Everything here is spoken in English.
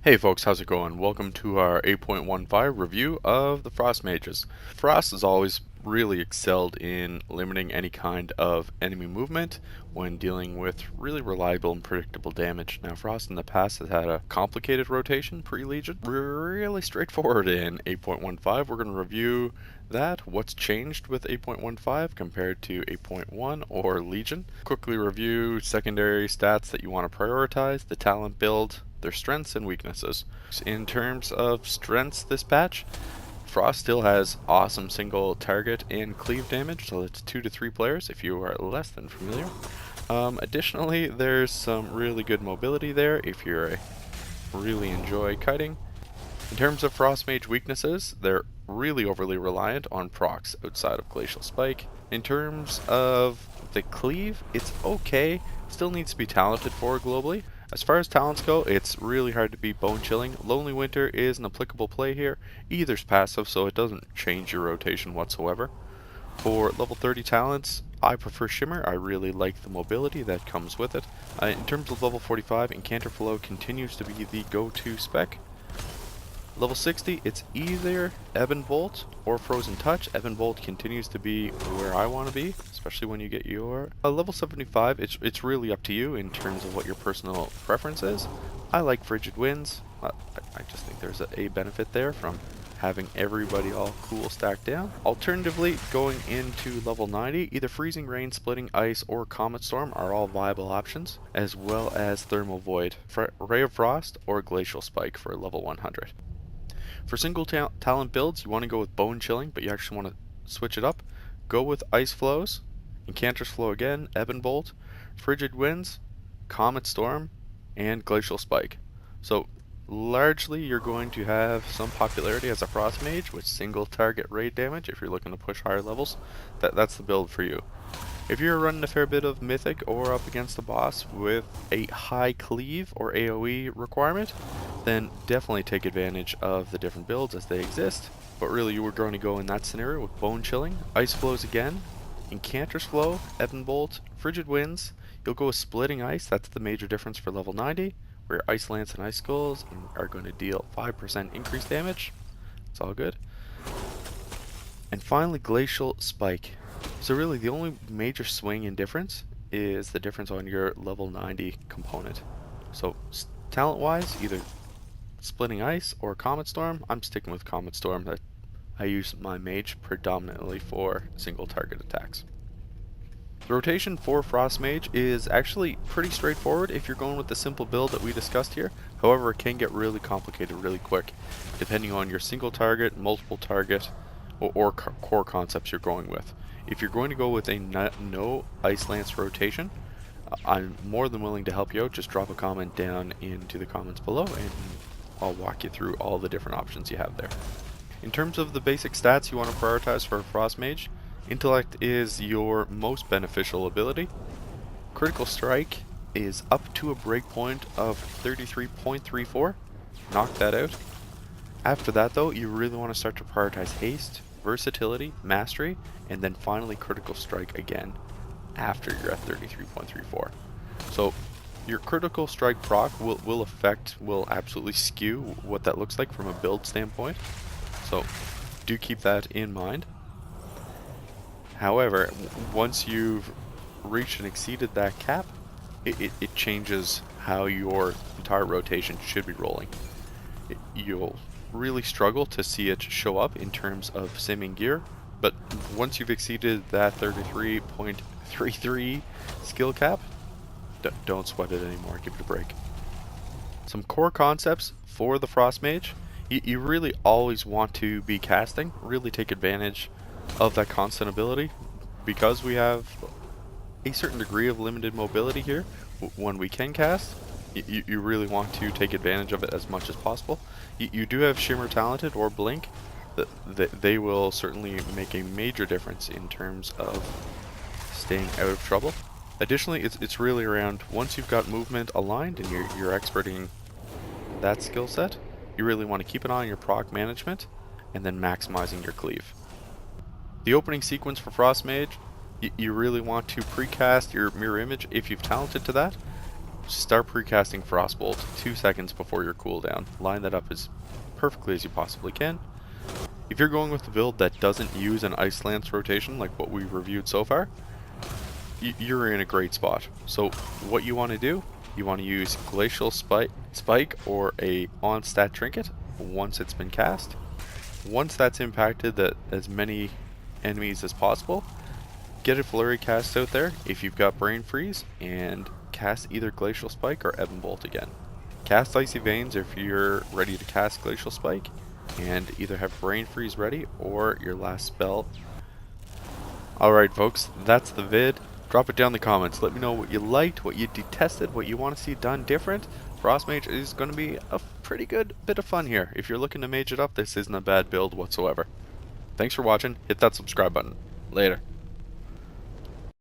Hey folks, how's it going? Welcome to our 8.15 review of the Frost Mages. Frost has always really excelled in limiting any kind of enemy movement when dealing with really reliable and predictable damage. Now Frost in the past has had a complicated rotation pre-Legion. Really straightforward in 8.15. We're going to review that, what's changed with 8.15 compared to 8.1 or Legion. Quickly review secondary stats that you want to prioritize, the talent build, their strengths and weaknesses. In terms of strengths this patch, Frost still has awesome single target and cleave damage, so it's 2 to 3 players if you are less than familiar. Additionally, there's some really good mobility there if you really enjoy kiting. In terms of Frost Mage weaknesses, they're really overly reliant on procs outside of Glacial Spike. In terms of the cleave, it's okay, still needs to be talented for globally. As far as talents go, it's really hard to beat Bone Chilling. Lonely Winter is an applicable play here. Either's passive, so it doesn't change your rotation whatsoever. For level 30 talents, I prefer Shimmer. I really like the mobility that comes with it. In terms of level 45, Incanter Flow continues to be the go-to spec. Level 60, it's either Ebon Bolt or Frozen Touch. Ebon Bolt continues to be where I want to be, especially when you get your level 75. It's really up to you in terms of what your personal preference is. I like Frigid Winds. I just think there's a benefit there from having everybody all cool stacked down. Alternatively, going into level 90, either Freezing Rain, Splitting Ice, or Comet Storm are all viable options, as well as Thermal Void, Ray of Frost, or Glacial Spike for level 100. For single talent builds, you want to go with Bone Chilling, but you actually want to switch it up. Go with Ice Flows, Incanter's Flow again, Ebon Bolt, Frigid Winds, Comet Storm, and Glacial Spike. So largely you're going to have some popularity as a Frost Mage with single target raid damage if you're looking to push higher levels. That's the build for you. If you're running a fair bit of Mythic or up against a boss with a high cleave or AoE requirement, then definitely take advantage of the different builds as they exist. But really you were going to go in that scenario with Bone Chilling, Ice Flows again, Incanter's Flow, Ebon Bolt, Frigid Winds. You'll go with Splitting Ice, that's the major difference for level 90, where Ice Lance and Ice Skulls are going to deal 5% increased damage. It's all good. And finally, Glacial Spike. So really the only major swing in difference is the difference on your level 90 component. So talent wise, either Splitting Ice or Comet Storm. I'm sticking with Comet Storm. I use my Mage predominantly for single target attacks. The rotation for Frost Mage is actually pretty straightforward if you're going with the simple build that we discussed here. However, it can get really complicated really quick depending on your single target, multiple target, or core concepts you're going with. If you're going to go with a no Ice Lance rotation, I'm more than willing to help you out. Just drop a comment down into the comments below and I'll walk you through all the different options you have there. In terms of the basic stats you want to prioritize for a Frost Mage, Intellect is your most beneficial ability. Critical Strike is up to a breakpoint of 33.34. Knock that out. After that though, you really want to start to prioritize Haste, Versatility, Mastery, and then finally Critical Strike again after you're at 33.34. So your Critical Strike proc will absolutely skew what that looks like from a build standpoint. So do keep that in mind. However, once you've reached and exceeded that cap, it changes how your entire rotation should be rolling. You'll really struggle to see it show up in terms of simming gear, but once you've exceeded that 33.33 skill cap, don't sweat it anymore, give it a break. Some core concepts for the Frost Mage. You really always want to be casting, really take advantage of that constant ability, because we have a certain degree of limited mobility here. When we can cast, you really want to take advantage of it as much as possible. You do have Shimmer Talented or Blink. They will certainly make a major difference in terms of staying out of trouble. Additionally, it's really around once you've got movement aligned and you're experting that skill set, you really want to keep an eye on your proc management and then maximizing your cleave. The opening sequence for Frost Mage, you really want to precast your mirror image if you've talented to that. start precasting Frostbolt 2 seconds before your cooldown. Line that up as perfectly as you possibly can. If you're going with a build that doesn't use an Ice Lance rotation like what we've reviewed so far, you're in a great spot. So what you want to do, you want to use Glacial Spike or a on-stat trinket once it's been cast. Once that's impacted as many enemies as possible, get a Flurry cast out there if you've got Brain Freeze, and cast either Glacial Spike or Ebon Bolt again. Cast Icy Veins if you're ready to cast Glacial Spike, and either have Brain Freeze ready or your last spell. Alright folks, that's the vid. Drop it down in the comments. Let me know what you liked, what you detested, what you want to see done different. Frost Mage is going to be a pretty good bit of fun here. If you're looking to mage it up, this isn't a bad build whatsoever. Thanks for watching. Hit that subscribe button. Later.